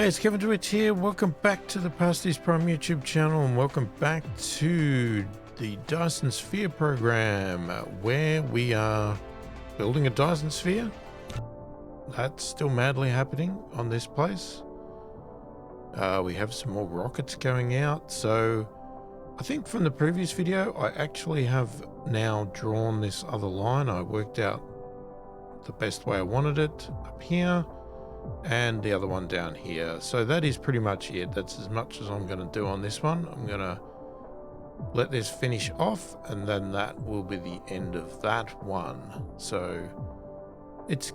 Hey, it's Kevin DeWitt here. Welcome back to the pasthisprime YouTube channel, and welcome back to the Dyson Sphere Program, where we are building a Dyson Sphere. That's still madly happening on this place. We have some more rockets going out, so I think from the previous video, I actually have now drawn this other line. I worked out the best way I wanted it up here, and the other one down here. So that is pretty much it. That's as much as I'm going to do on this one. I'm going to let this finish off, and then that will be the end of that one. So it's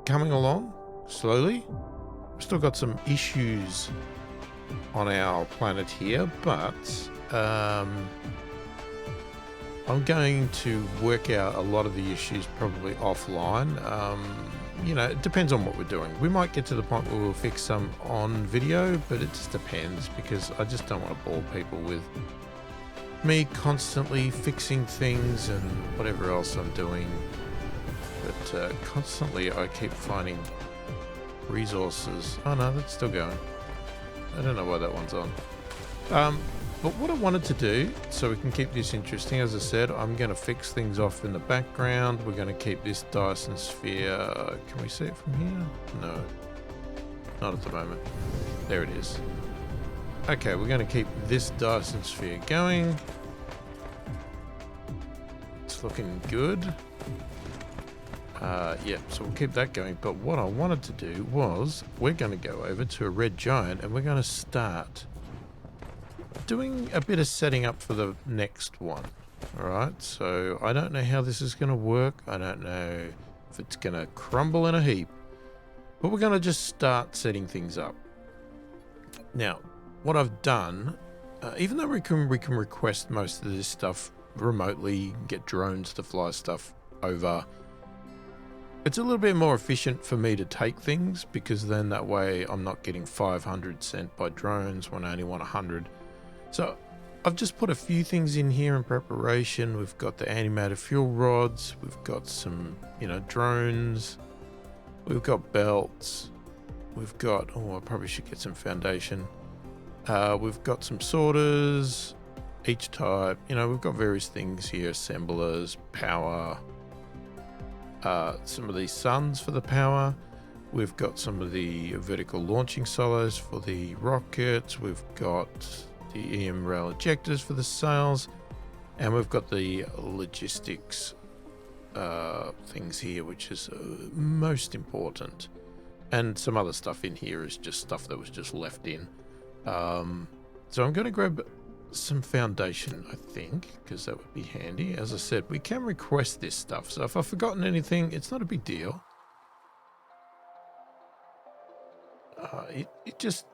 coming along slowly. We've still got some issues on our planet here, but I'm going to work out a lot of the issues probably offline. You know, it depends on what we're doing. We might get to the point where we'll fix some on video, but it just depends, because I just don't want to bore people with me constantly fixing things and whatever else I'm doing. But constantly I keep finding resources. Oh no, that's still going. I don't know why that one's on. But what I wanted to do, so we can keep this interesting, as I said, I'm going to fix things off in the background. We're going to keep this Dyson Sphere. Can we see it from here? No, not at the moment. There it is. Okay, we're going to keep this Dyson Sphere going. It's looking good. Yeah, so we'll keep that going. But what I wanted to do was, we're going to go over to a red giant, and we're going to start doing a bit of setting up for the next one. All right, so I don't know how this is going to work. I don't know if it's going to crumble in a heap, but we're going to just start setting things up. Now, what I've done, even though we can request most of this stuff remotely, get drones to fly stuff over, it's a little bit more efficient for me to take things, because then that way I'm not getting 500 sent by drones when I only want 100. So I've just put a few things in here in preparation. We've got the antimatter fuel rods. We've got some, drones. We've got belts. We've got, I probably should get some foundation. We've got some sorters, each type. We've got various things here, assemblers, power. Some of these suns for the power. We've got some of the vertical launching silos for the rockets. We've got the EM rail ejectors for the sails, and we've got the logistics things here, which is most important, and some other stuff in here is just stuff that was just left in. So I'm going to grab some foundation, I think, because that would be handy. As I said, we can request this stuff, so if I've forgotten anything, it's not a big deal. It just,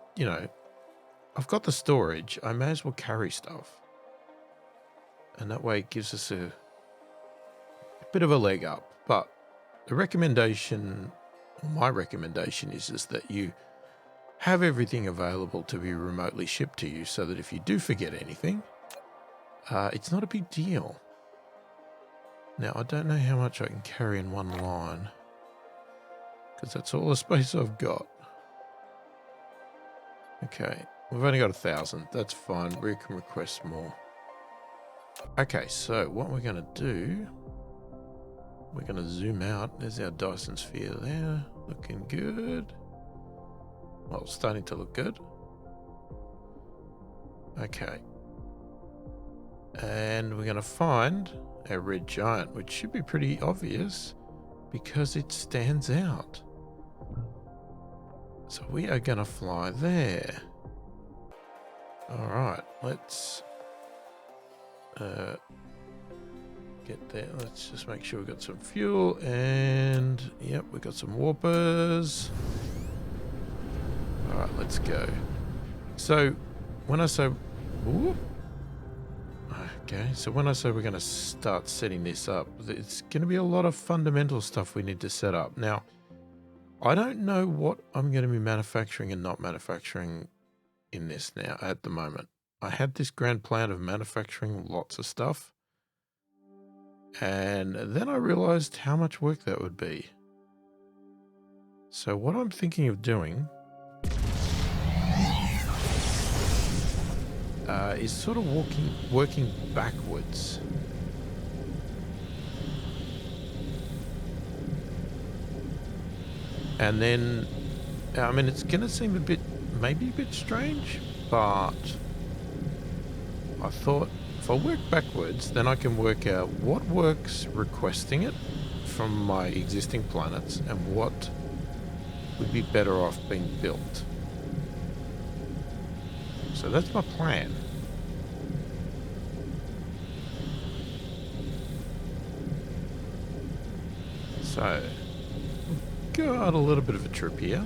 I've got the storage. I may as well carry stuff. And that way it gives us a bit of a leg up. But the recommendation, or my recommendation is that you have everything available to be remotely shipped to you, so that if you do forget anything, it's not a big deal. Now, I don't know how much I can carry in one line, because that's all the space I've got. Okay. We've only got 1,000. That's fine. We can request more. Okay, so what we're going to do, we're going to zoom out. There's our Dyson Sphere there. Looking good. Well, starting to look good. Okay. And we're going to find our red giant, which should be pretty obvious because it stands out. So we are going to fly there. All right, let's get there. Let's just make sure we've got some fuel, and yep, we've got some warpers. All right, let's go. So when I say, so when I say we're going to start setting this up, it's going to be a lot of fundamental stuff we need to set up. Now, I don't know what I'm going to be manufacturing and not manufacturing in this now at the moment. I had this grand plan of manufacturing lots of stuff, and then I realized how much work that would be. So what I'm thinking of doing is sort of working backwards. And then, I mean, it's going to seem maybe a bit strange, but I thought if I work backwards, then I can work out what works requesting it from my existing planets and what would be better off being built. So that's my plan. So, got a little bit of a trip here.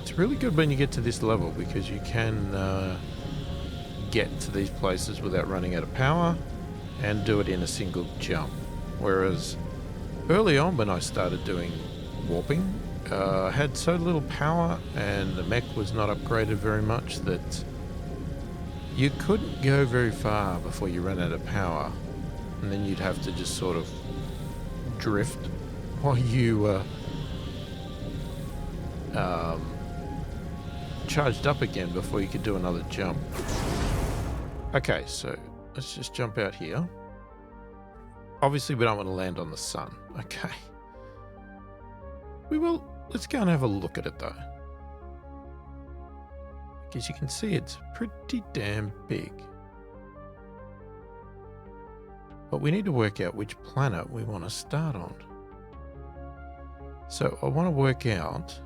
It's really good when you get to this level because you can get to these places without running out of power and do it in a single jump. Whereas early on when I started doing warping, I had so little power and the mech was not upgraded very much that you couldn't go very far before you ran out of power, and then you'd have to just sort of drift while you charged up again before you could do another jump. Okay, so let's just jump out here. Obviously we don't want to land on the sun. Okay. We will. Let's go and have a look at it though. As you can see, it's pretty damn big. But we need to work out which planet we want to start on. So I want to work out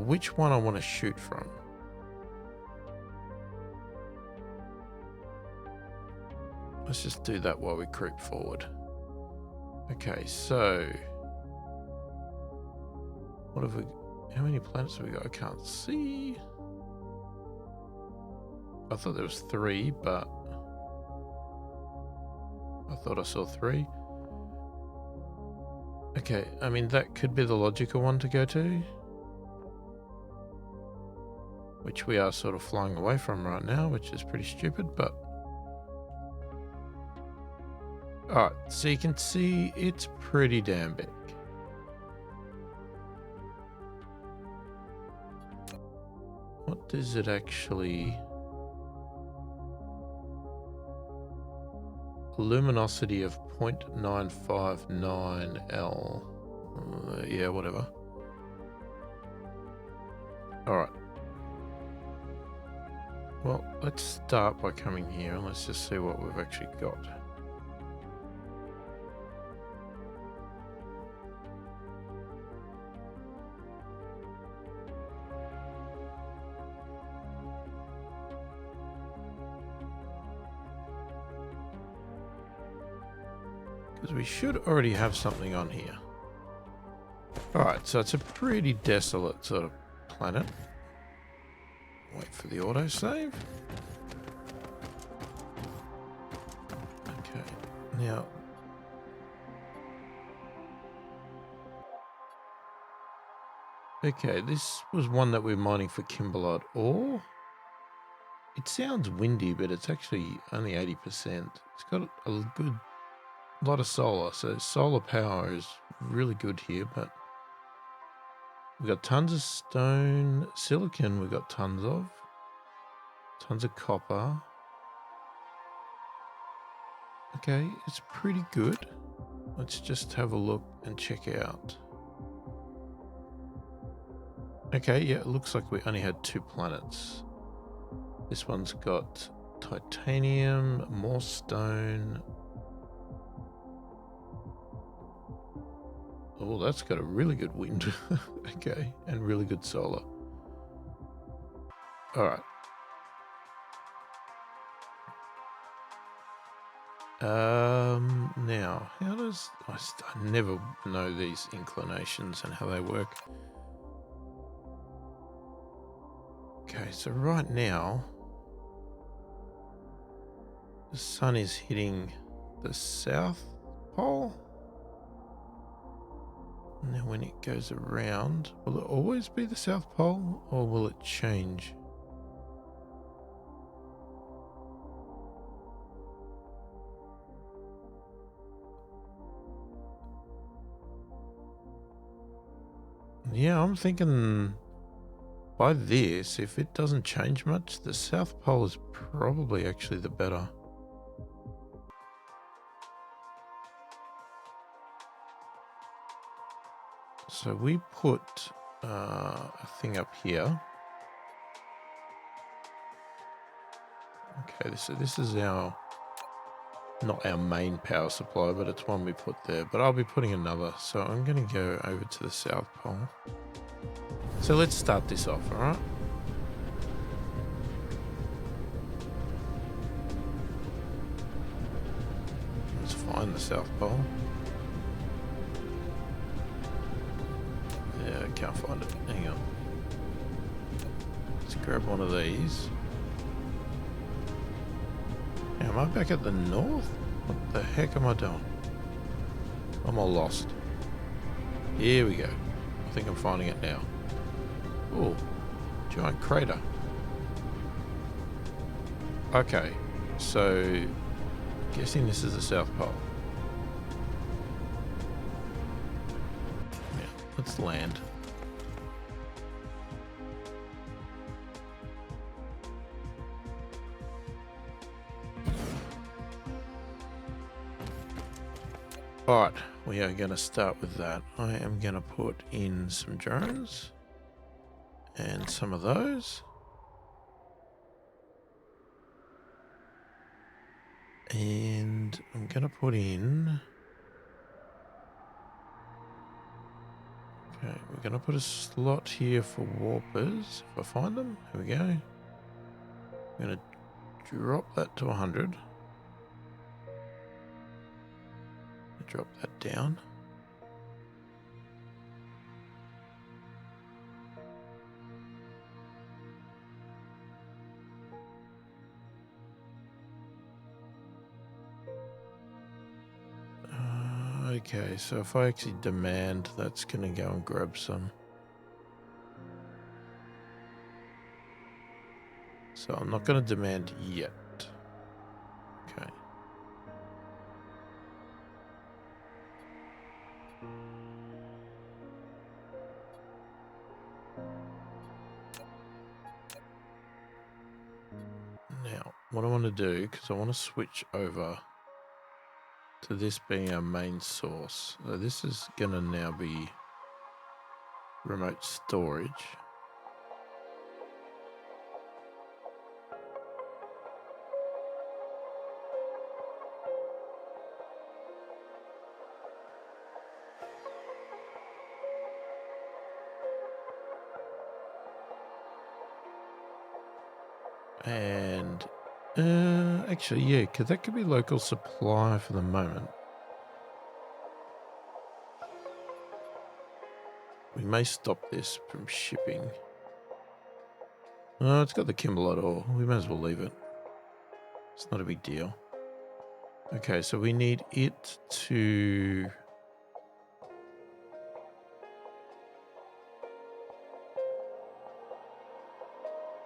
which one I want to shoot from. Let's just do that while we creep forward. Okay, so what have we? How many planets have we got? I can't see. I thought there was 3, but I thought I saw 3. Okay, I mean that could be the logical one to go to, which we are sort of flying away from right now, which is pretty stupid, but alright, so you can see it's pretty damn big. What does it actually... Luminosity of 0.959 L. Yeah, whatever. Alright. Well, let's start by coming here and let's just see what we've actually got. Because we should already have something on here. Alright, so it's a pretty desolate sort of planet. Wait for the autosave. Okay, now... Okay, this was one that we're mining for Kimberlite ore. It sounds windy, but it's actually only 80%. It's got a good lot of solar, so solar power is really good here, but we've got tons of stone. Silicon we've got tons of copper. Okay, it's pretty good. Let's just have a look and check out. Okay, yeah, it looks like we only had 2 planets. This one's got titanium, more stone. Oh, that's got a really good wind. Okay, and really good solar. All right. Now, how does... I never know these inclinations and how they work. Okay, so right now, the sun is hitting the south pole. Now when it goes around, will it always be the South Pole or will it change? Yeah, I'm thinking by this, if it doesn't change much, the South Pole is probably actually the better. So we put a thing up here. Okay, so this is our, not our main power supply, but it's one we put there. But I'll be putting another, so I'm going to go over to the South Pole. So let's start this off, all right? Let's find the South Pole. Yeah, I can't find it. Hang on. Let's grab one of these. Now, am I back at the north? What the heck am I doing? I'm all lost. Here we go. I think I'm finding it now. Oh, giant crater. Okay, so guessing this is the South Pole. Yeah, let's land. Alright, we are going to start with that. I am going to put in some drones and some of those. And I'm going to put in... Okay, we're going to put a slot here for warpers. If I find them, here we go. I'm going to drop that to 100. Drop that down. Okay, so if I actually demand, that's going to go and grab some. So I'm not going to demand yet. Okay. Now, what I want to do, because I want to switch over to this being our main source. So this is going to now be remote storage. And actually, yeah, because that could be local supply for the moment. We may stop this from shipping. Oh, it's got the kimberlite ore. We may as well leave it. It's not a big deal. Okay, so we need it to...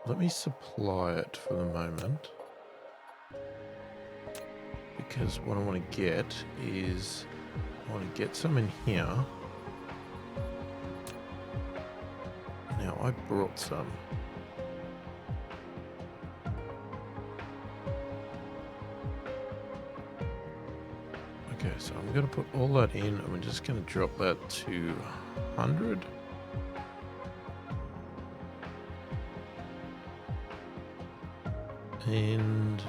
Let me supply it for the moment. Because what I want to get is... I want to get some in here. Now, I brought some. Okay, so I'm going to put all that in, and we're just going to drop that to 100. And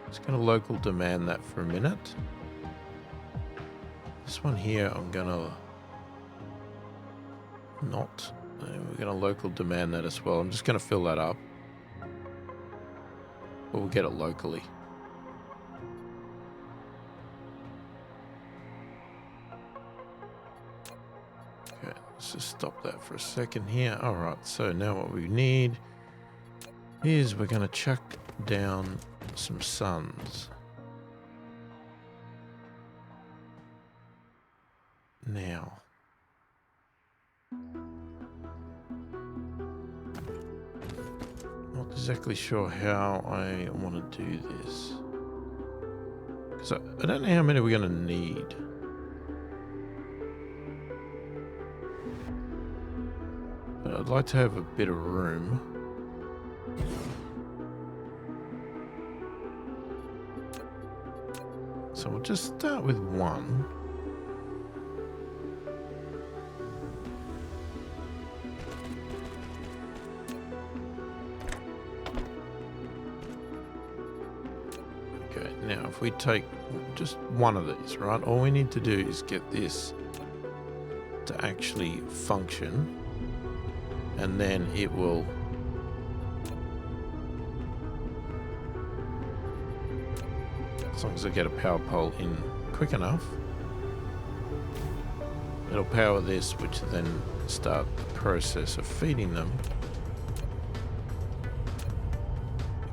it's going to local demand that for a minute. This one here, I'm going to not. We're going to local demand that as well. I'm just going to fill that up. But we'll get it locally. Okay, let's just stop that for a second here. Alright, so now what we need is we're going to chuck down some suns. Now, not exactly sure how I want to do this. Because I don't know how many we're going to need. But I'd like to have a bit of room. So we'll just start with one. Okay, now if we take just one of these, right? All we need to do is get this to actually function, and then it will as long as I get a power pole in quick enough, it'll power this, which then start the process of feeding them.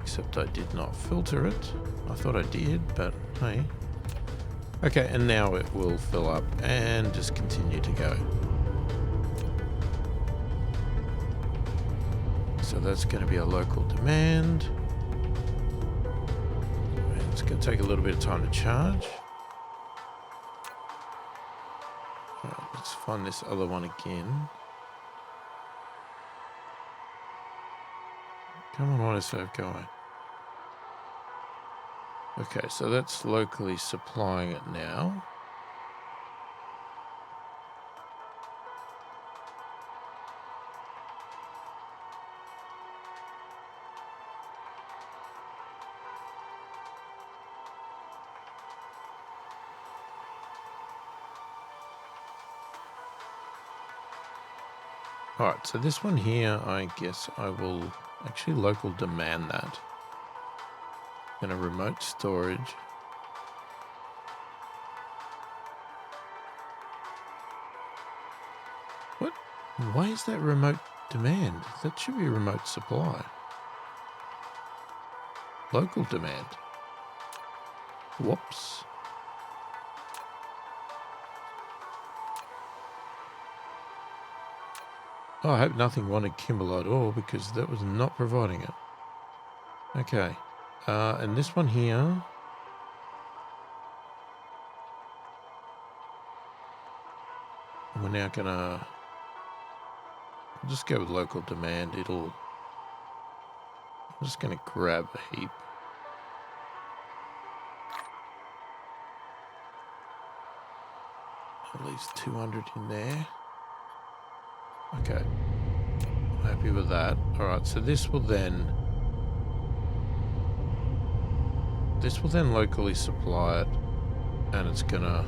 Except I did not filter it. I thought I did, but hey. Okay, and now it will fill up and just continue to go. So that's going to be a local demand. It's going to take a little bit of time to charge. Alright, let's find this other one again. Come on, autosave going. Okay, so that's locally supplying it now. Alright, so this one here, I guess I will actually local demand that. And a remote storage. What? Why is that remote demand? That should be remote supply. Local demand. Whoops. Oh, I hope nothing wanted Kimble at all, because that was not providing it. Okay. And this one here. We're now gonna just go with local demand. I'm just gonna grab a heap. At least 200 in there. Okay. I'm happy with that. Alright, so this will then locally supply it, and it's gonna...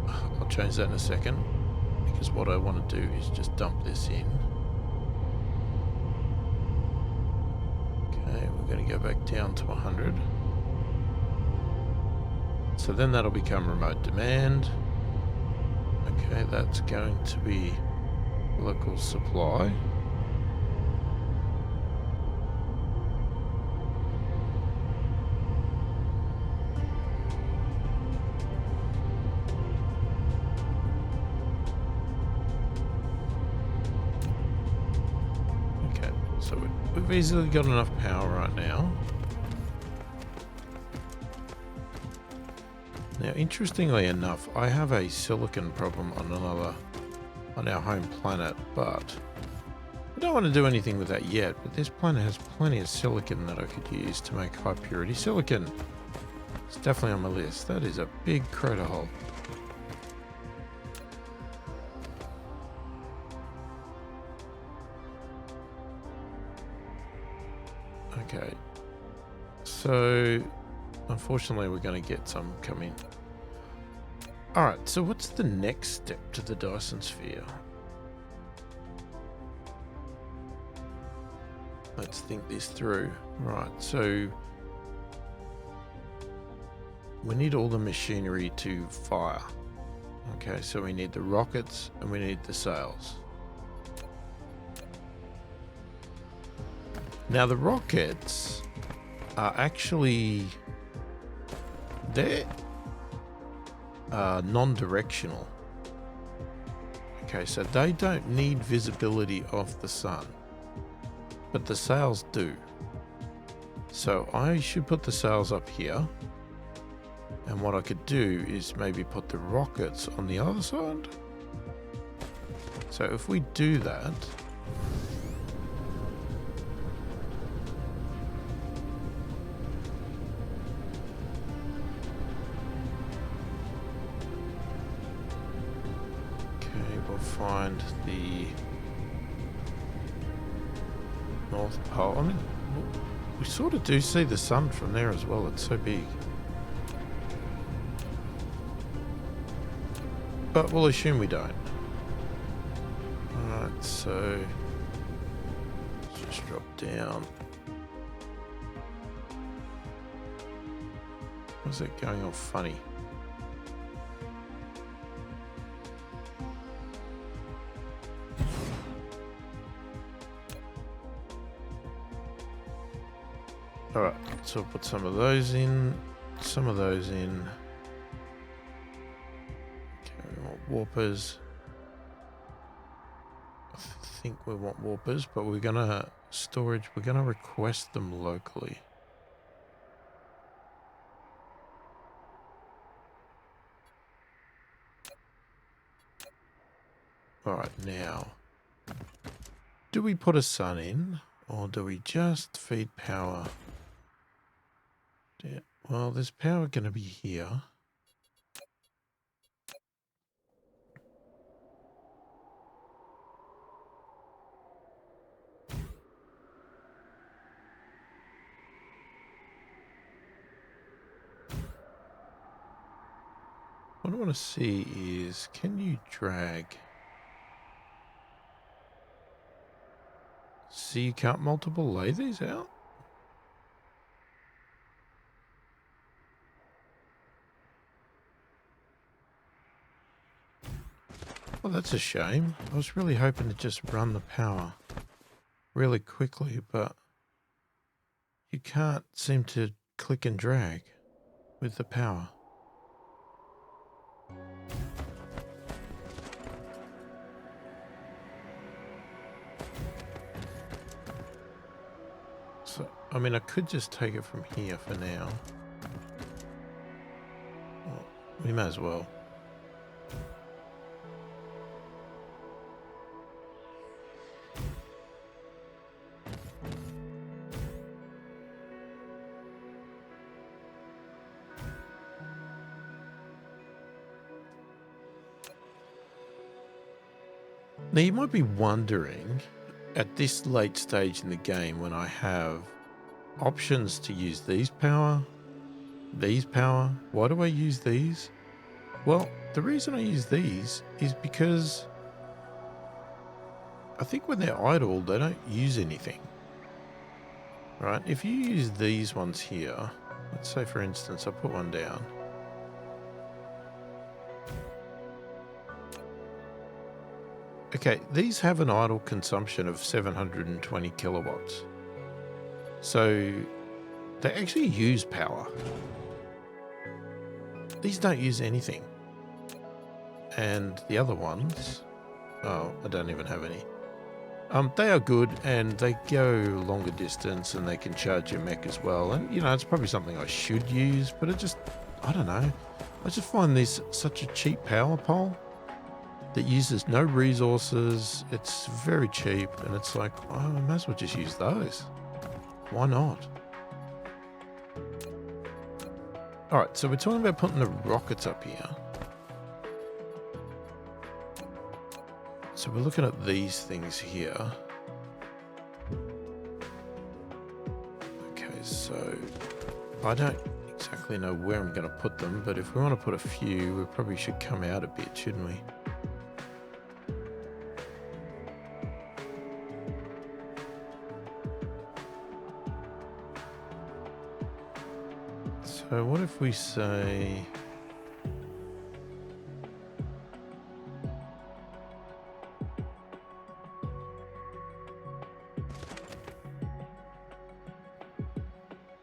I'll change that in a second, because what I want to do is just dump this in. Okay, we're going to go back down to 100. So then that'll become remote demand. Okay, that's going to be local supply. Okay, so we've easily got enough power right now. Now, interestingly enough, I have a silicon problem on our home planet, but I don't want to do anything with that yet. But this planet has plenty of silicon that I could use to make high purity silicon. It's definitely on my list. That is a big crater hole. Okay, so unfortunately we're going to get some coming. Alright, so what's the next step to the Dyson Sphere? Let's think this through. Right, so we need all the machinery to fire. Okay, so we need the rockets and we need the sails. Now the rockets are actually... they're non-directional. Okay, so they don't need visibility of the sun, but the sails do. So I should put the sails up here, and what I could do is maybe put the rockets on the other side. So if we do that, okay, we'll find the North Pole. I mean, we sort of do see the sun from there as well. It's so big. But we'll assume we don't. Alright, so let's just drop down. Why's that going all funny? Alright, so we'll put some of those in, some of those in. Okay, we want warpers. I think we want warpers, but we're gonna request them locally. Alright, now, do we put a sun in, or do we just feed power? Yeah, well, there's power going to be here. What I want to see is, can you drag? See, you can't multiple lay these out? Well, that's a shame. I was really hoping to just run the power really quickly, but you can't seem to click and drag with the power. So, I mean, I could just take it from here for now. Well, we may as well. Now, you might be wondering, at this late stage in the game, when I have options to use these power, why do I use these? Well, the reason I use these is because I think when they're idle, they don't use anything. Right? If you use these ones here, let's say for instance, I put one down. Okay, these have an idle consumption of 720 kilowatts. So they actually use power. These don't use anything. And the other ones, oh, I don't even have any. They are good and they go longer distance and they can charge your mech as well. And, you know, it's probably something I should use, but it just, I don't know. I just find this such a cheap power pole that uses no resources. It's very cheap and it's like, oh, I might as well just use those. Why not? All right, so we're talking about putting the rockets up here. So we're looking at these things here. Okay, so I don't exactly know where I'm going to put them, but if we want to put a few, we probably should come out a bit, shouldn't we? So what if we say...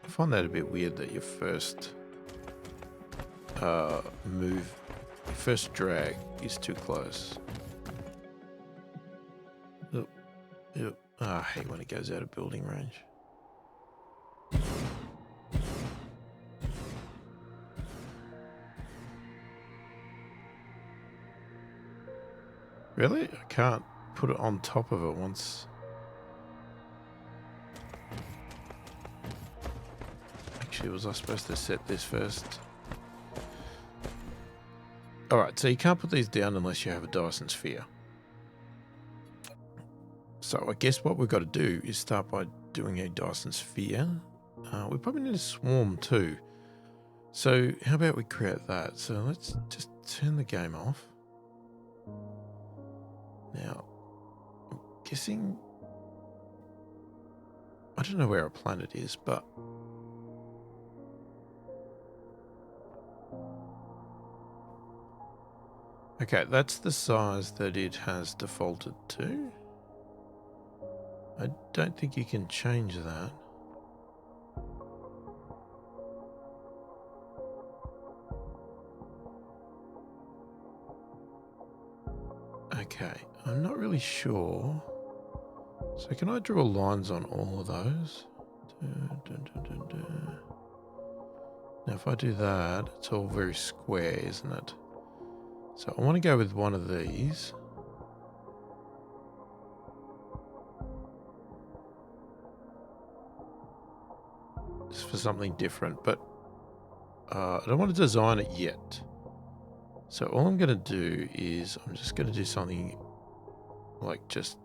I find that a bit weird that your first first drag is too close. I hate when it goes out of building range. Really? I can't put it on top of it once. Actually, was I supposed to set this first? Alright, so you can't put these down unless you have a Dyson Sphere. So I guess what we've got to do is start by doing a Dyson Sphere. We probably need a swarm too. So how about we create that? So let's just turn the game off. Now, I'm guessing... I don't know where our planet is, but... Okay, that's the size that it has defaulted to. I don't think you can change that. Okay, I'm not really sure. So can I draw lines on all of those? Now if I do that, it's all very square, isn't it? So I want to go with one of these. Just for something different, but I don't want to design it yet. So all I'm going to do is I'm just going to do something like just...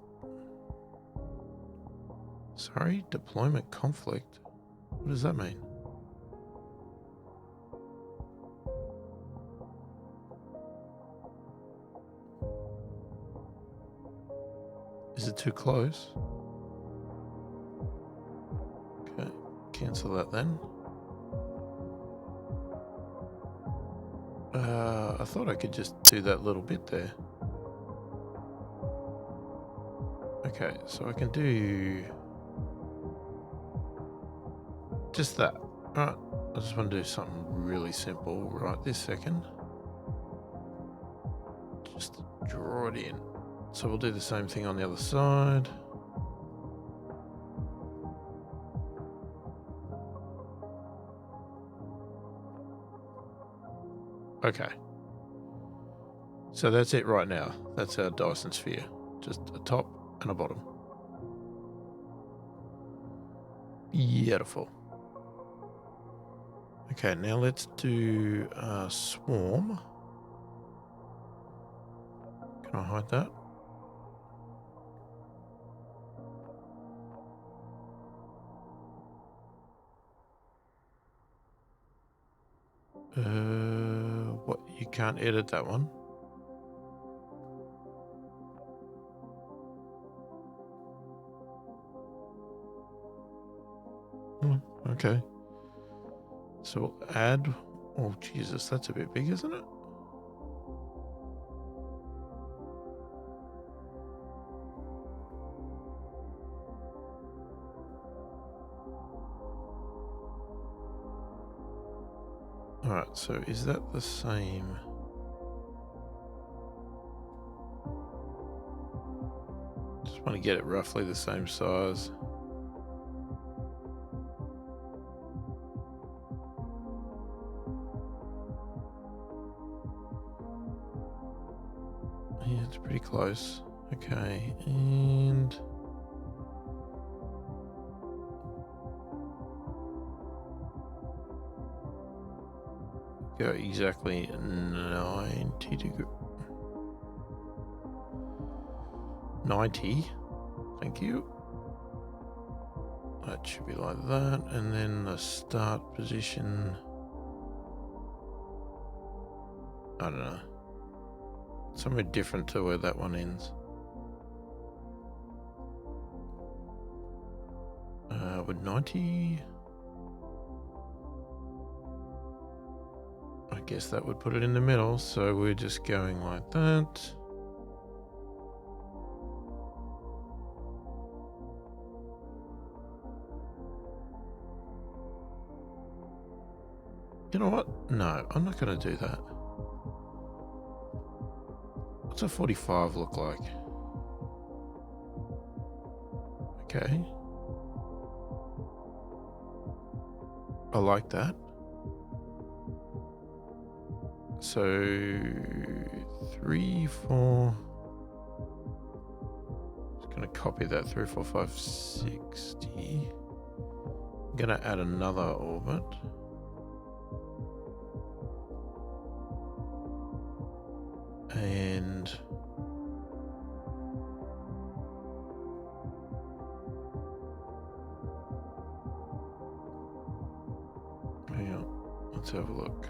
Sorry, deployment conflict? What does that mean? Is it too close? Okay, cancel that then. I thought I could just do that little bit there. Okay, so I can do just that. Alright, I just want to do something really simple right this second. Just draw it in. So we'll do the same thing on the other side. Okay. So that's it right now. That's our Dyson Sphere. Just a top and a bottom. Beautiful. Okay, now let's do a swarm. Can I hide that? What? You can't edit that one? Okay. So we'll add... Oh, Jesus, that's a bit big, isn't it? Alright, so is that the same? Just want to get it roughly the same size. Yeah, it's pretty close. Okay, and... go exactly 90 degrees. 90. Thank you. That should be like that. And then the start position. I don't know. Somewhere different to where that one ends. Would 90... I guess that would put it in the middle, so we're just going like that. You know what? No, I'm not going to do that. What's a 45 look like? Okay. I like that. So 3, 4. going to copy that 3, 4, 5, 60. I'm going to add another orbit. And hang on, let's have a look.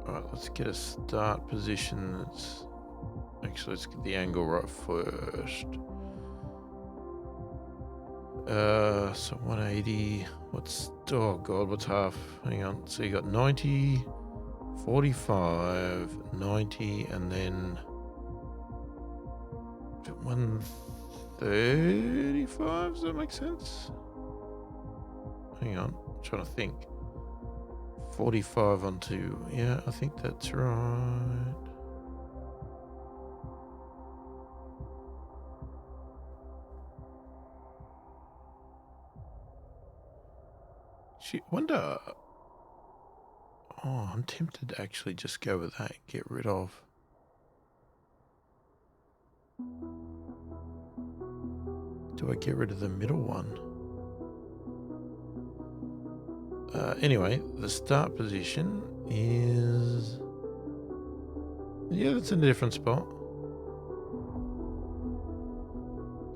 Alright, let's get a start position that's actually, let's get the angle right first. So 180, what's, oh god, what's half? Hang on, so you got 90, 45, 90, and then 135, does that make sense? Hang on, I'm trying to think. 45 onto, yeah, I think that's right. Wonder. Oh, I'm tempted to actually just go with that. Get rid of. Do I get rid of the middle one? Anyway, the start position is. Yeah, that's in a different spot.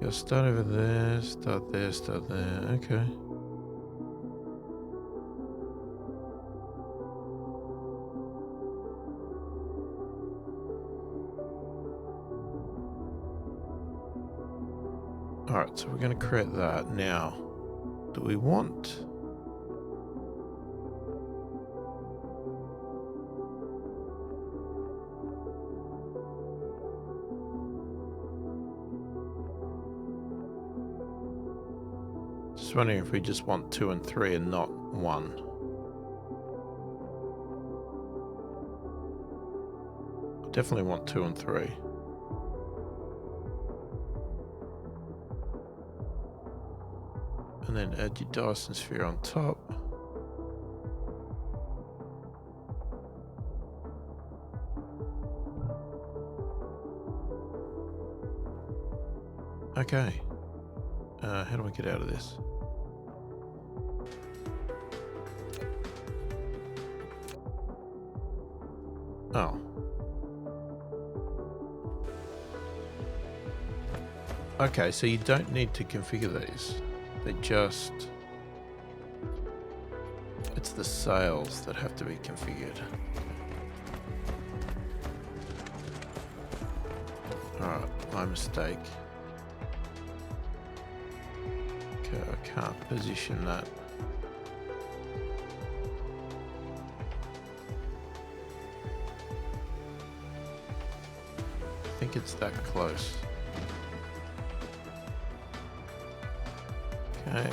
You'll start over there, start there, start there. Okay. Alright, so we're going to create that. Now, do we want... Just wondering if we just want 2 and 3 and not 1. Definitely want 2 and 3. And then add your Dyson Sphere on top. Okay. How do I get out of this? Oh. Okay, so you don't need to configure these. They just... It's the sails that have to be configured. Alright, my mistake. Okay, I can't position that. I think it's that close. Okay,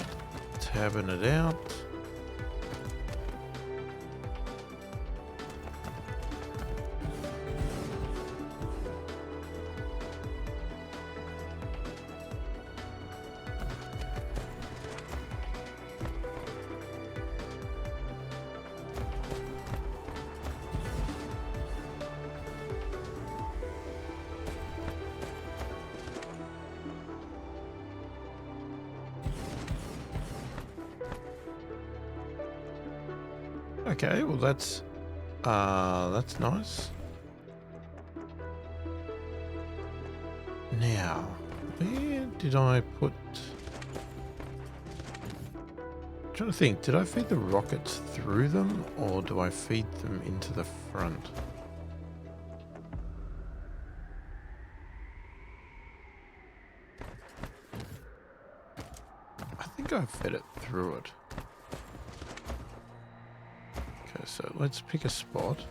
tabbing it out. Okay, well that's nice. Now, where did I put... I'm trying to think, did I feed the rockets through them or do I feed them into the front? I think I fed it through it. So let's pick a spot.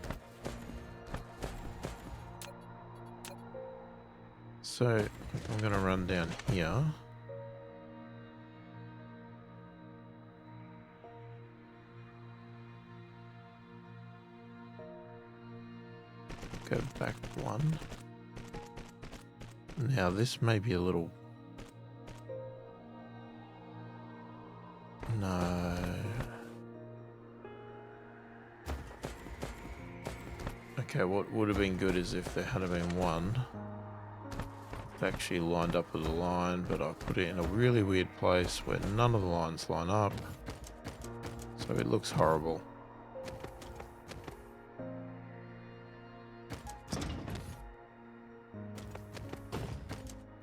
So I'm going to run down here. Go back one. Now this may be a little... No... Okay, what would have been good is if there had been one. actually lined up with a line, but I put it in a really weird place where none of the lines line up. So it looks horrible.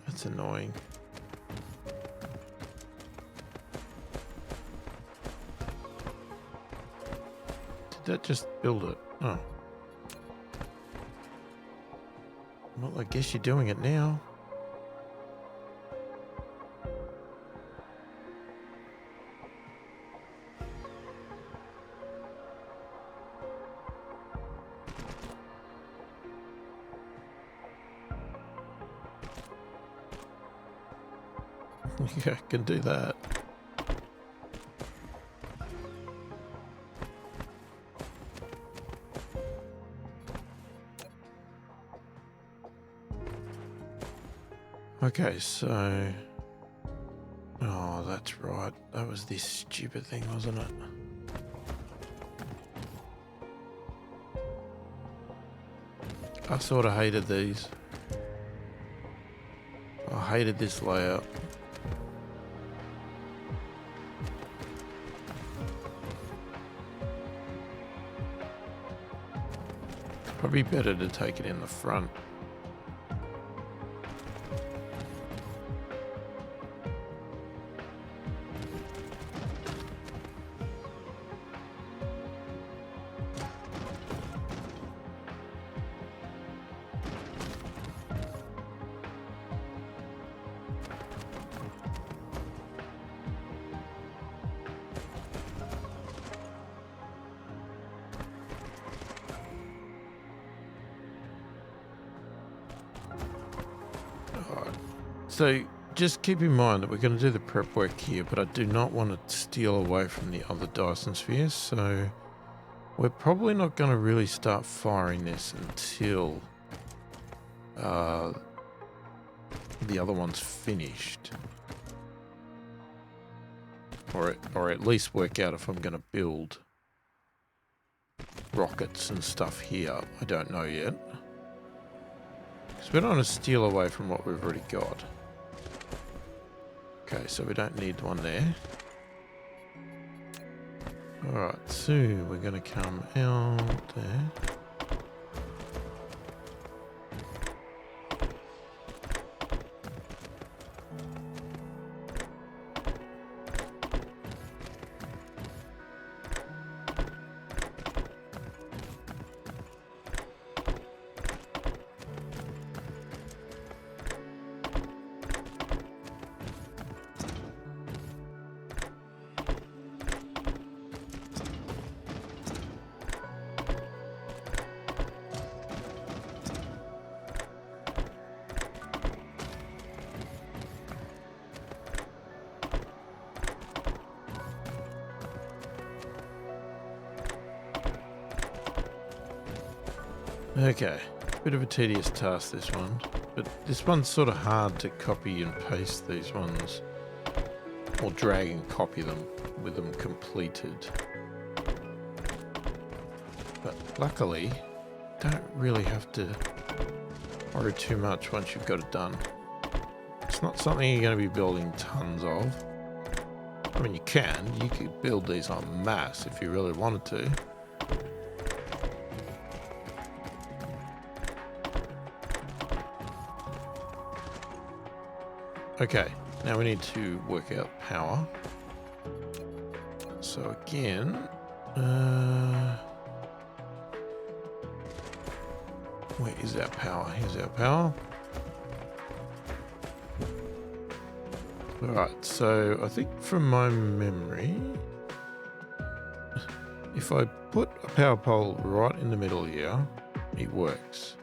That's annoying. Did that just build it? Oh. Well, I guess you're doing it now. Yeah, I can do that. Okay, so... Oh, that's right. That was this stupid thing, wasn't it? I sort of hated these. I hated this layout. Probably better to take it in the front. So just keep in mind that we're going to do the prep work here, but I do not want to steal away from the other Dyson spheres, so we're probably not going to really start firing this until the other one's finished. Or at least work out if I'm going to build rockets and stuff here. I don't know yet. Because we don't want to steal away from what we've already got. Okay, so we don't need one there. Alright, so we're going to come out there. Okay, bit of a tedious task this one, but this one's sort of hard to copy and paste these ones, or drag and copy them with them completed. But luckily, don't really have to worry too much once you've got it done. It's not something you're going to be building tons of. I mean, you could build these en masse if you really wanted to. Okay, now we need to work out power. So again, where is our power? Here's our power. Alright, so I think from my memory, if I put a power pole right in the middle here, it works.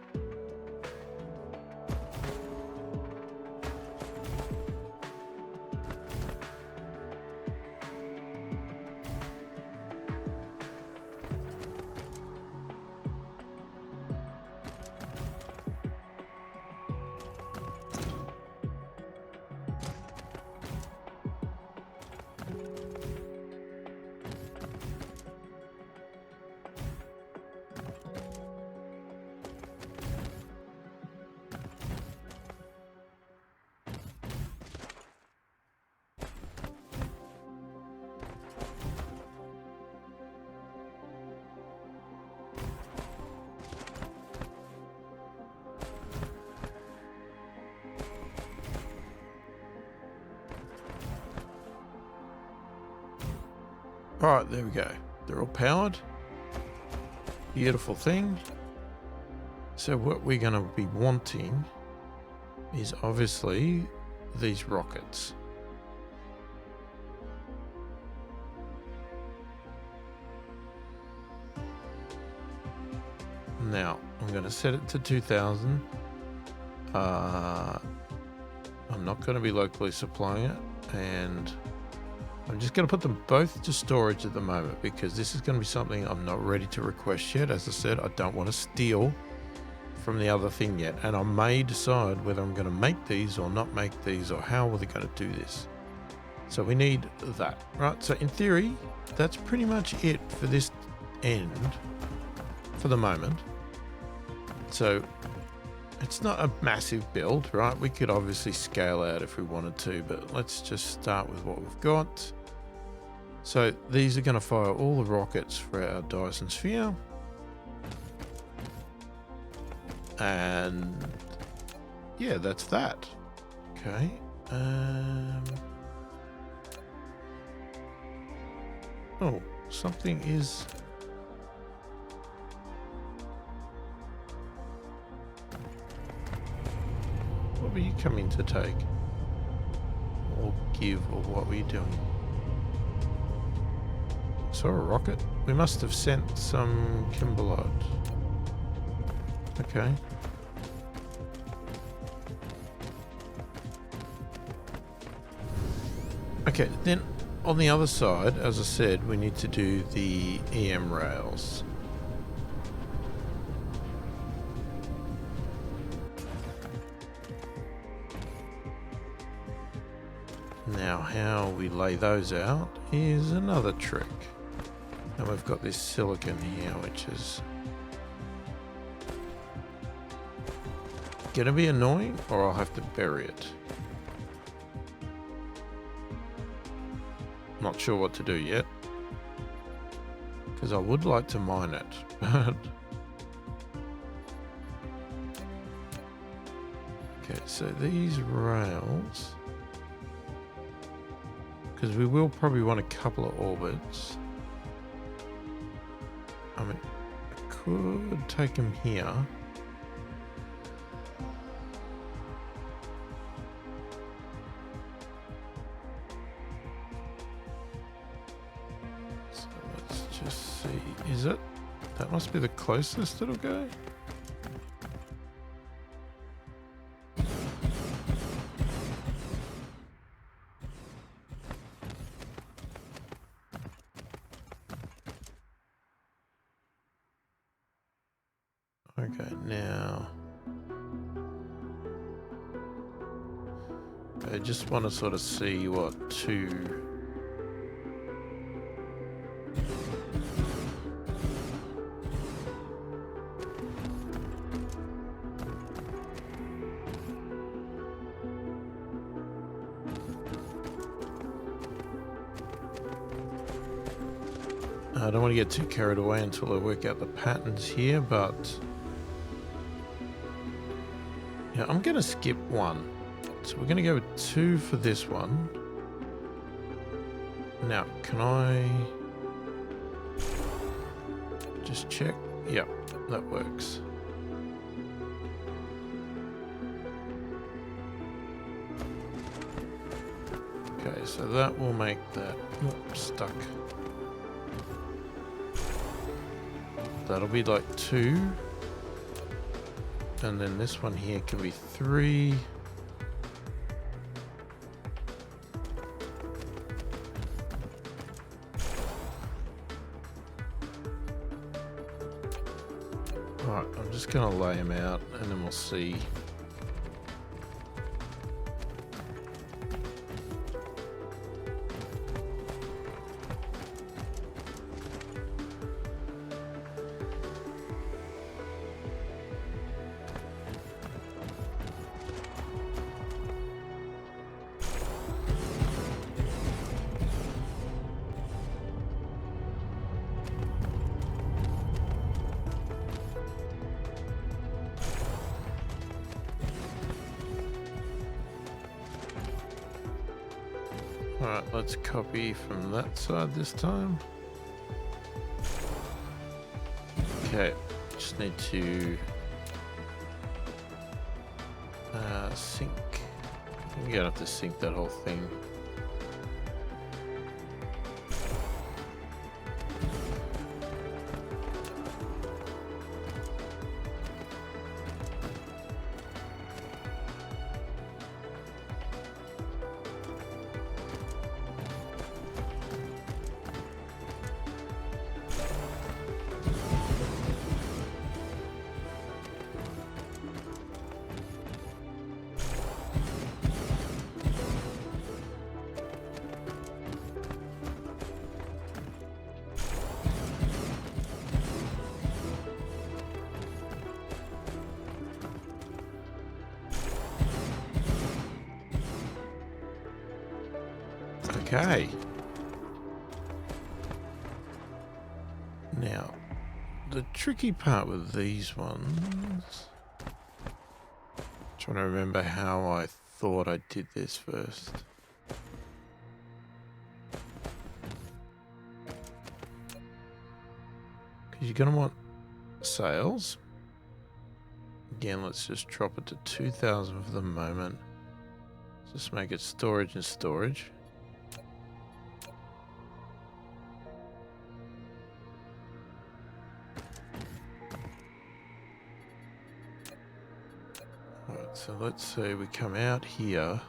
Alright, there we go. They're all powered. Beautiful thing. So what we're going to be wanting is obviously these rockets. Now, I'm going to set it to 2000. I'm not going to be locally supplying it, and I'm just going to put them both to storage at the moment because this is going to be something I'm not ready to request yet. As I said, I don't want to steal from the other thing yet, and I may decide whether I'm going to make these or not make these, or how are they going to do this. So we need that, right? So in theory, that's pretty much it for this end for the moment. So it's not a massive build, right? We could obviously scale out if we wanted to, but let's just start with what we've got. So these are going to fire all the rockets for our Dyson Sphere. And yeah, that's that. Okay. Oh, something is... What were you coming to take? Or give, or what were you doing? Saw a rocket. We must have sent some kimberlite. Okay. Okay, then on the other side, as I said, we need to do the EM rails. Now, how we lay those out is another trick. And we've got this silicon here, which is gonna be annoying, or I'll have to bury it. Not sure what to do yet, because I would like to mine it, but okay, so these rails, because we will probably want a couple of orbits. I mean, I could take them here. So let's just see. Is it? That must be the closest it'll go. Okay, now I just want to sort of see what two. I don't want to get too carried away until I work out the patterns here, but yeah, I'm going to skip one. So we're going to go with 2 for this one. Now, can I just check? Yep, that works. Okay, so that will make that stuck. That'll be like 2. And then this one here can be 3. Alright, I'm just going to lay them out and then we'll see. Alright, let's copy from that side this time. Okay, just need to sync. You're gonna have to sync that whole thing. Okay. Now, the tricky part with these ones... Trying to remember how I thought I did this first. Because you're going to want sails. Again, let's just drop it to 2,000 for the moment. Just make it storage and storage. Alright, so let's say we come out here.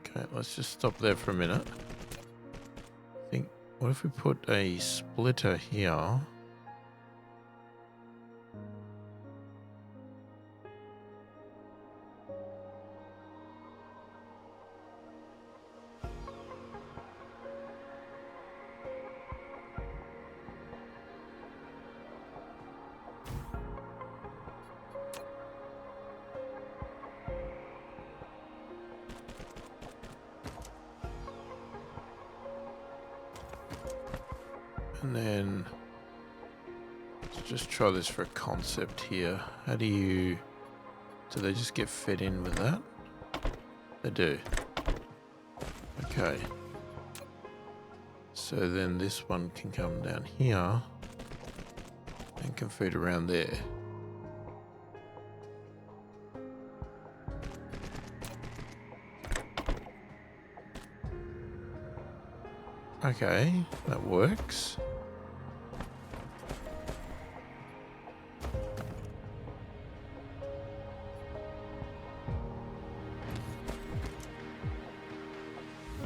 Okay, let's just stop there for a minute. I think, what if we put a splitter here? And then let's just try this for a concept here. How do you... Do they just get fed in with that? They do. Okay. So then this one can come down here and can feed around there. Okay, that works.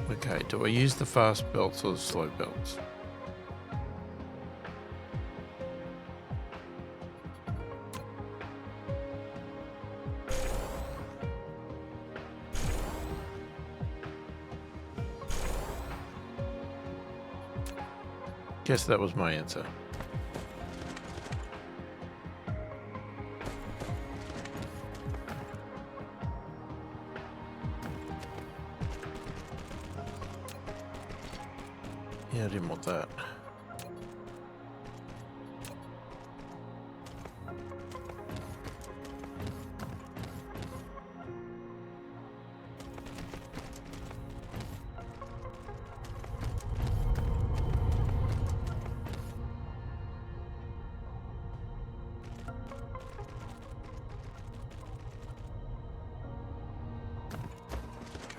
Okay, do I use the fast belts or the slow belts? Guess that was my answer. Yeah, I didn't want that.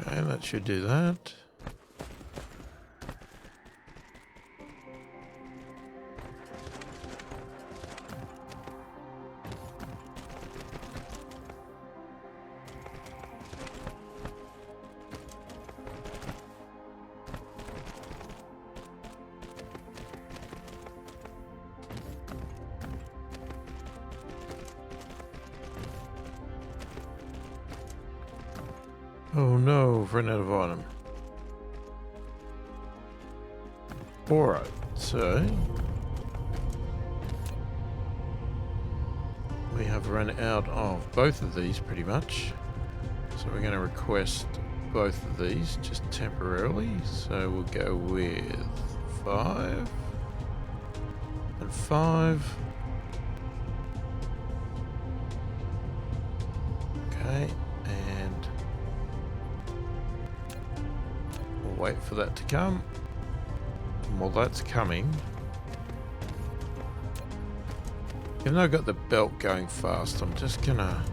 Okay, that should do that. Oh no, I've run out of item. Alright, so we have run out of both of these pretty much. So we're going to request both of these just temporarily. So we'll go with 5 and 5. Okay, and we'll wait for that to come. And while that's coming, even though I've got the belt going fast, I'm just gonna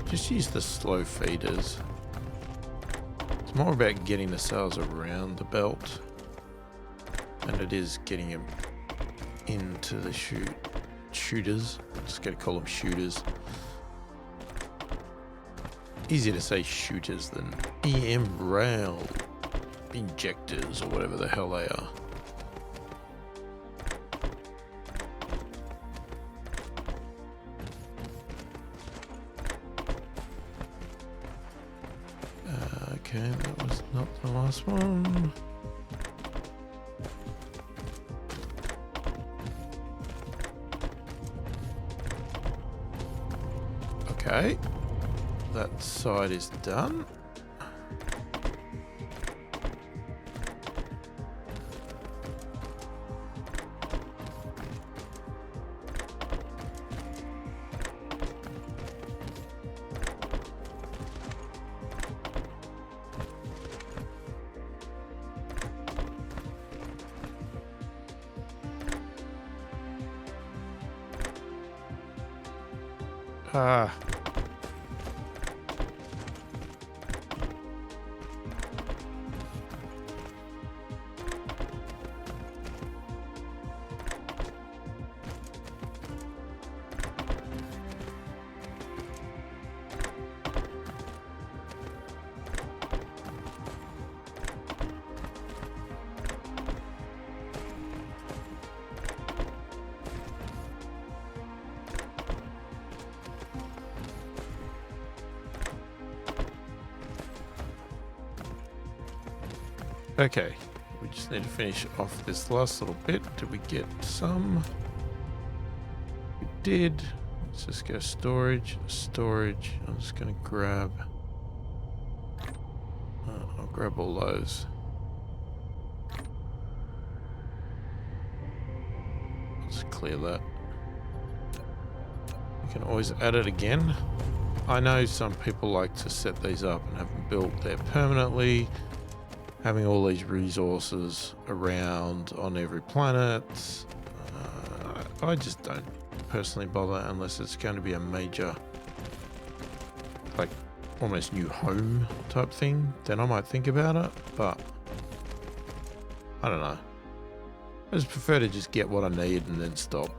just use the slow feeders. It's more about getting the sails around the belt than it is getting them into the shooters. I'm just gonna call them shooters. Easier to say shooters than EM rail injectors or whatever the hell they are. Okay, that was not the last one. Okay, that side is done. Ah. Okay, we just need to finish off this last little bit. Did we get some? We did. Let's just go storage. I'm just going to grab... I'll grab all those. Let's clear that. You can always add it again. I know some people like to set these up and have them built there permanently. Having all these resources around on every planet, I just don't personally bother unless it's going to be a major, like almost new home type thing. Then I might think about it, but I don't know. I just prefer to just get what I need and then stop.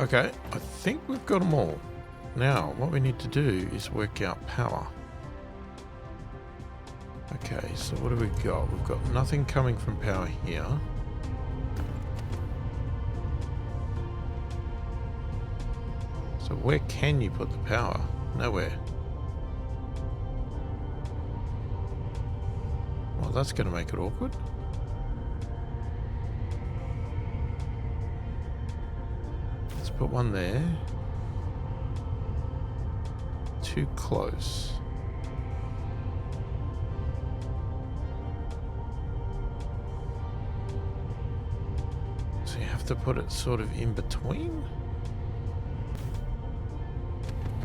Okay, I think we've got them all. Now, what we need to do is work out power. Okay, so what have we got? We've got nothing coming from power here. So where can you put the power? Nowhere. Well, that's going to make it awkward. Put one there. Too close. So you have to put it sort of in between.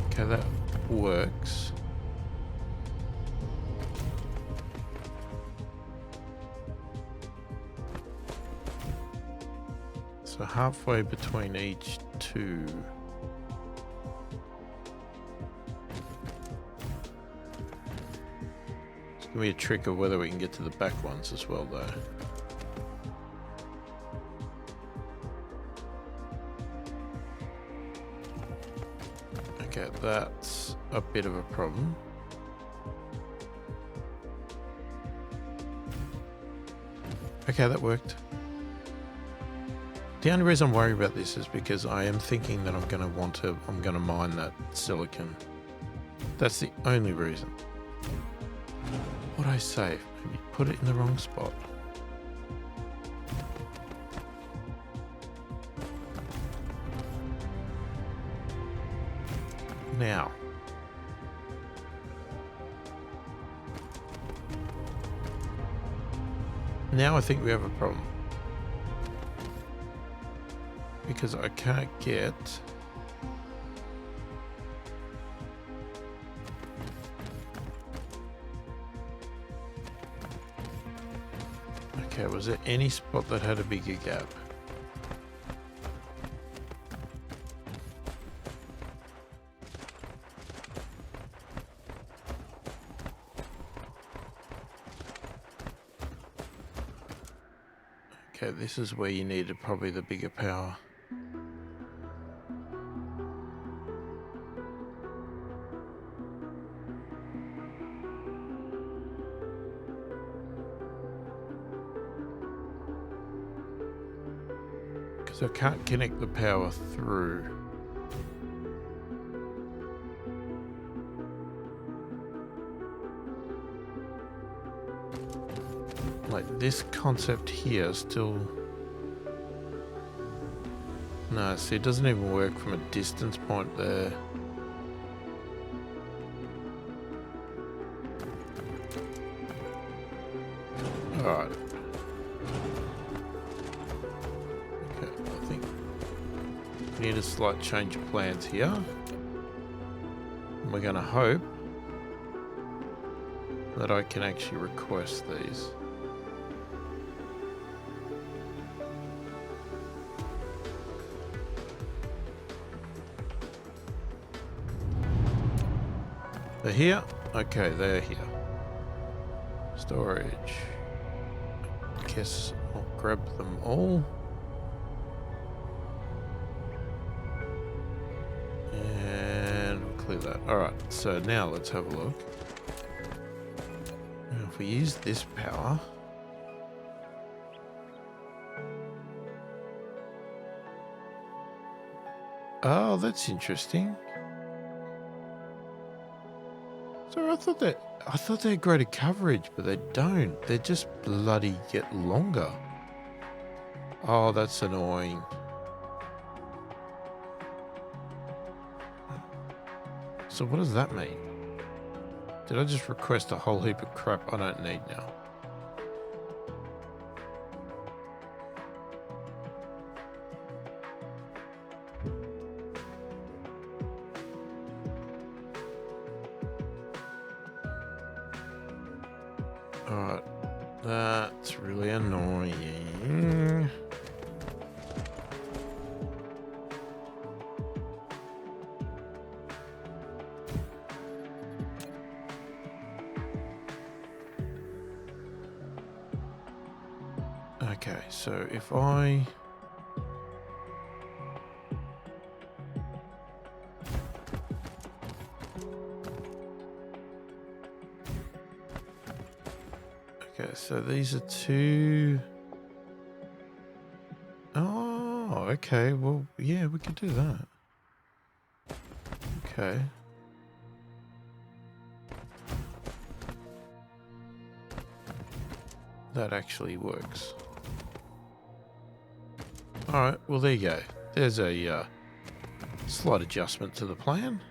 Okay, that works. So halfway between each two. It's gonna be a trick of whether we can get to the back ones as well, though. Okay, that's a bit of a problem. Okay, that worked. The only reason I'm worried about this is because I am thinking that I'm going to mine that silicon. That's the only reason. What I say? Maybe put it in the wrong spot. Now. Now I think we have a problem. Because I can't get... Okay, was there any spot that had a bigger gap? Okay, this is where you needed probably the bigger power. Because I can't connect the power through. Like this concept here still... No, see, it doesn't even work from a distance point there. Alright. Okay, I think we need a slight change of plans here. And we're going to hope that I can actually request these. They're here? Okay, they're here. Storage. Guess I'll grab them all. And we'll clear that. Alright, so now let's have a look. Now if we use this power... Oh, that's interesting. So I thought they had greater coverage, but they don't. They just bloody get longer. Oh, that's annoying. So what does that mean? Did I just request a whole heap of crap I don't need now? Alright, that's really annoying. Okay, so if I... Okay, so these are two... Oh, okay, well, yeah, we could do that. Okay. That actually works. Alright, well there you go. There's a slight adjustment to the plan.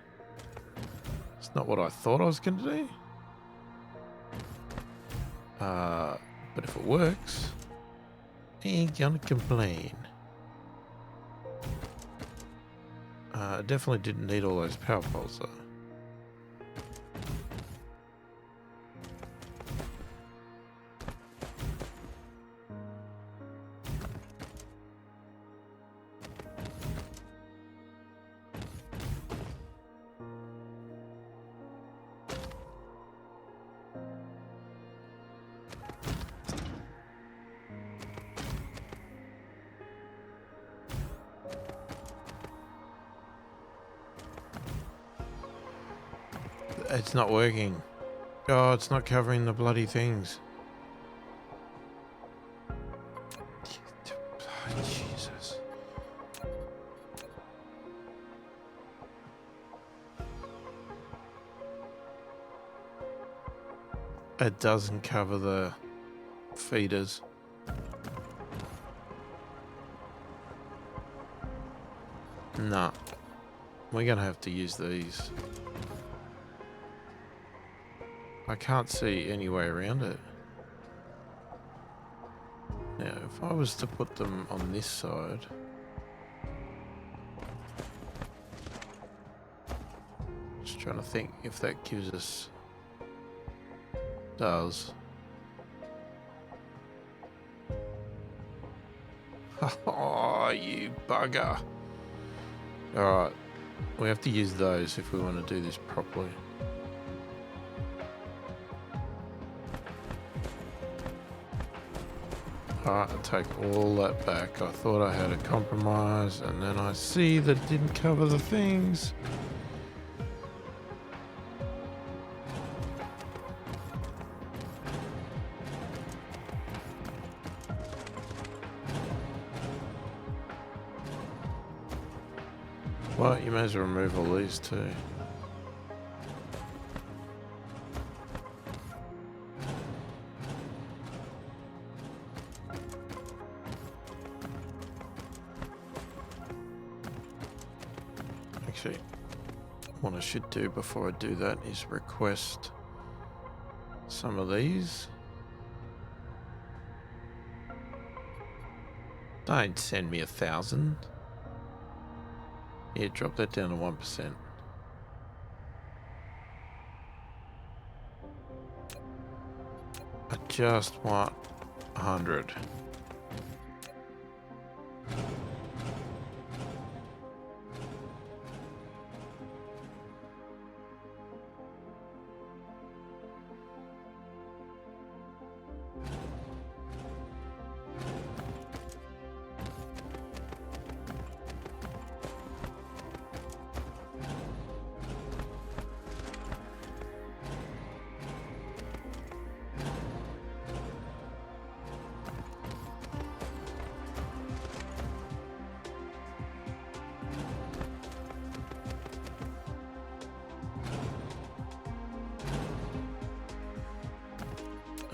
It's not what I thought I was going to do. But if it works, I ain't gonna complain. Definitely didn't need all those power poles though. It's not working. Oh, it's not covering the bloody things. Oh, Jesus. It doesn't cover the feeders. Nah. We're going to have to use these. I can't see any way around it. Now, if I was to put them on this side... Just trying to think if that gives us... Does. Oh, you bugger. Alright. We have to use those if we want to do this properly. Alright, I'll take all that back. I thought I had a compromise, and then I see that it didn't cover the things. Well, you may as well remove all these too. Actually, what I should do before I do that is request some of these. Don't send me 1,000. Yeah, drop that down to 1%. I just want 100.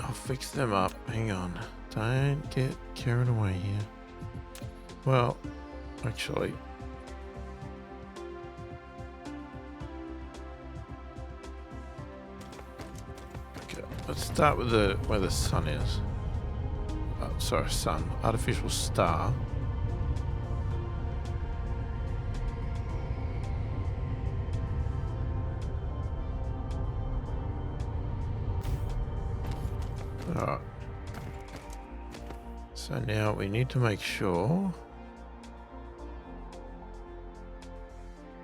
I'll fix them up. Hang on. Don't get carried away here. Well, actually... Okay, let's start with where the sun is. Sorry, sun. Artificial star. Alright. So now we need to make sure.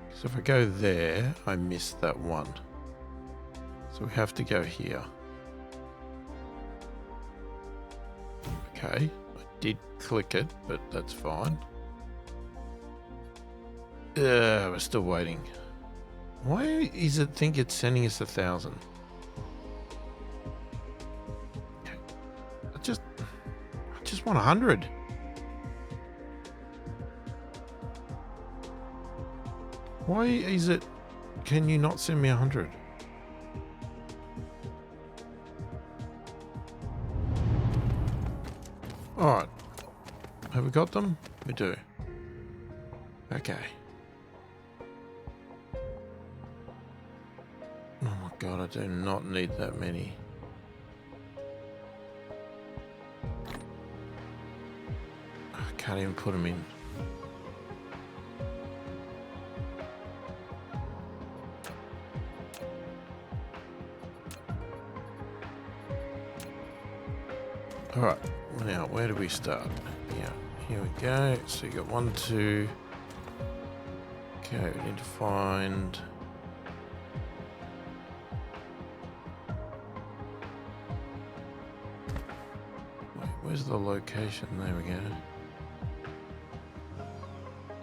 Because if I go there, I miss that one. So we have to go here. Okay. I did click it, but that's fine. We're still waiting. Why is it think it's sending us 1,000? I just want 100. Why is it? Can you not send me 100? All right. Have we got them? We do. Okay. Oh my god, I do not need that many. I can't even put them in. All right, now where do we start? Yeah, here we go. So you got 1, 2. Okay, we need to find. Wait, where's the location? There we go.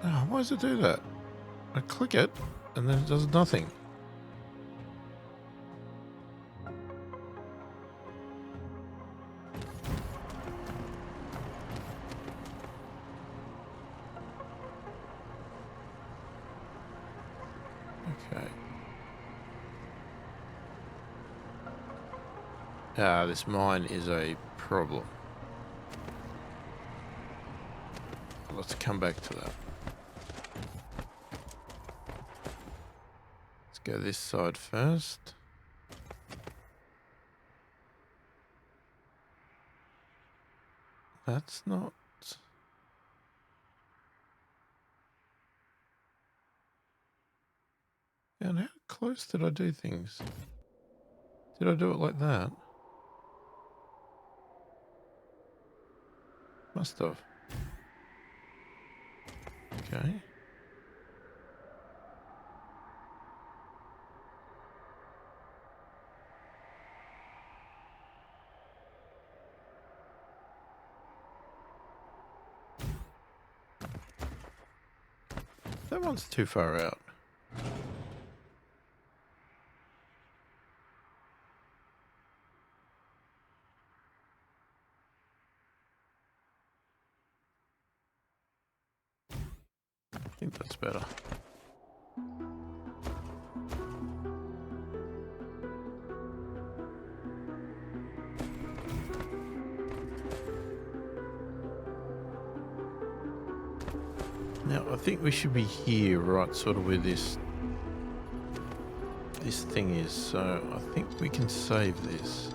Oh, why does it do that? I click it and then it does nothing. Okay. This mine is a problem. Let's come back to that. Let's go this side first. That's not... And how close did I do things? Did I do it like that? Must have. Okay. That one's too far out. I think that's better. Now, I think we should be here, right, sort of where this thing is. So I think we can save this.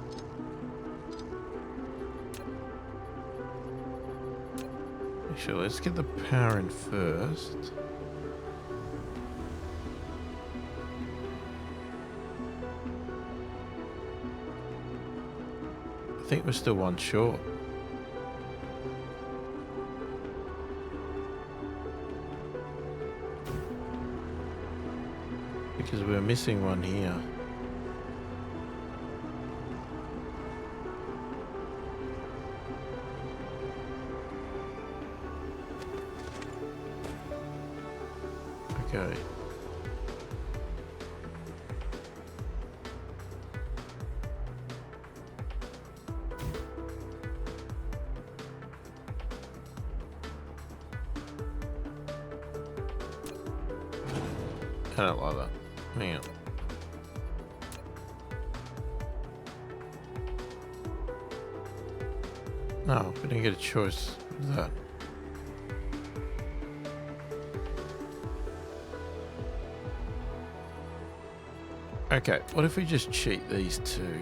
Actually, let's get the power in first. I think we're still one short. Because we're missing one here. Okay. I don't like that. Hang on. No, we didn't get a choice with that. Okay, what if we just cheat these two?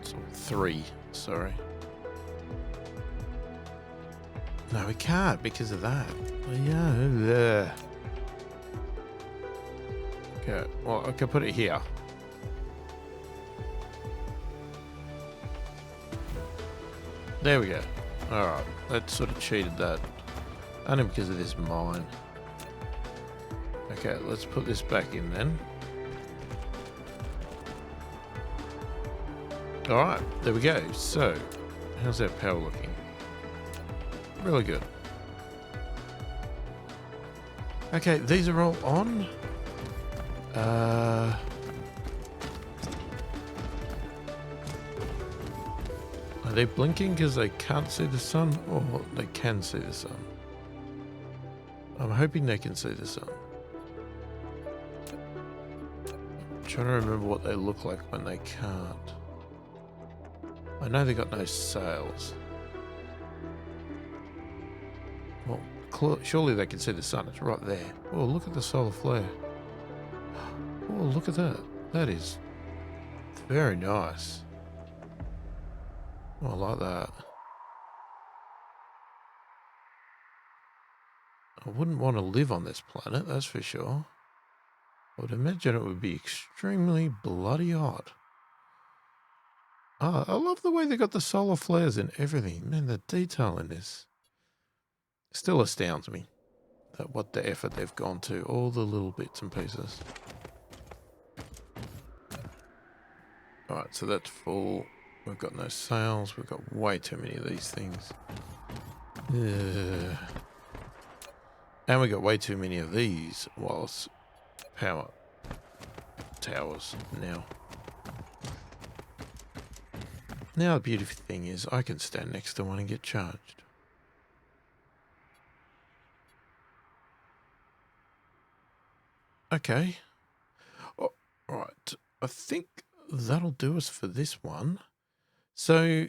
So 3, sorry. No, we can't because of that. Yeah. Okay, well, I can put it here. There we go. Alright, that sort of cheated that. Only because of this mine. Okay, let's put this back in then. Alright, there we go. So, how's that power looking? Really good. Okay, these are all on. Are they blinking because they can't see the sun, or they can see the sun? I'm hoping they can see the sun. I'm trying to remember what they look like when they can't. I know they got no sails. Well, surely they can see the sun. It's right there. Oh, look at the solar flare. Oh, look at that. That is very nice. Oh, I like that. I wouldn't want to live on this planet, that's for sure. I would imagine it would be extremely bloody hot. Ah, I love the way they got the solar flares and everything. Man, the detail in this still astounds me. That what the effort they've gone to, all the little bits and pieces. Alright, so that's full. We've got no sails. We've got way too many of these things. And we got way too many of these whilst power towers now. Now the beautiful thing is I can stand next to one and get charged. Okay. All right. I think that'll do us for this one. So,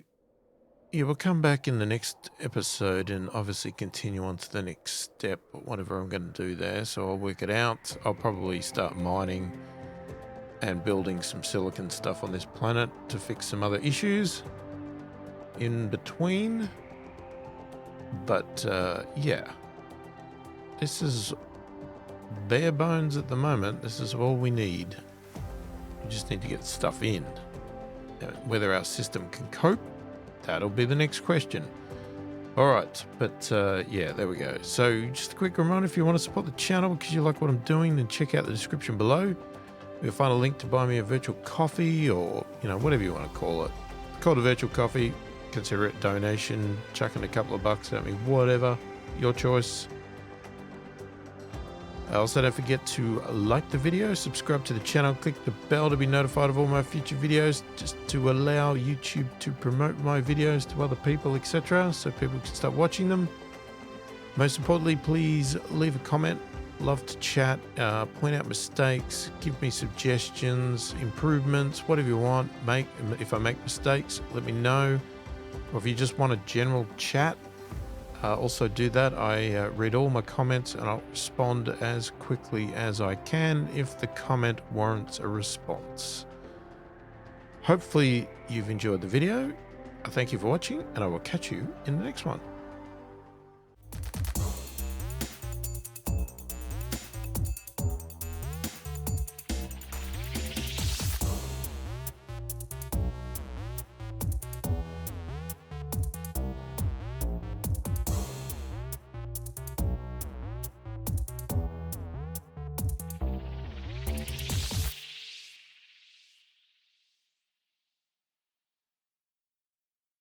yeah, we'll come back in the next episode and obviously continue on to the next step, whatever I'm going to do there. So I'll work it out. I'll probably start mining and building some silicon stuff on this planet to fix some other issues in between. But yeah, this is bare bones at the moment. This is all we need. We just need to get stuff in. Whether our system can cope, that'll be the next question. All right, but yeah, there we go. So just a quick reminder, if you want to support the channel because you like what I'm doing, then check out the description below. You'll find a link to buy me a virtual coffee, or, you know, whatever you want to call it. Call it a virtual coffee, consider it donation, chuck in a couple of bucks at me, whatever, your choice. Also, don't forget to like the video, subscribe to the channel, click the bell to be notified of all my future videos, just to allow YouTube to promote my videos to other people, etc., so people can start watching them. Most importantly, please leave a comment. Love to chat, point out mistakes, give me suggestions, improvements, whatever you want. If I make mistakes, let me know. Or if you just want a general chat, also do that. I read all my comments and I'll respond as quickly as I can if the comment warrants a response. Hopefully you've enjoyed the video. Thank you for watching, and I will catch you in the next one.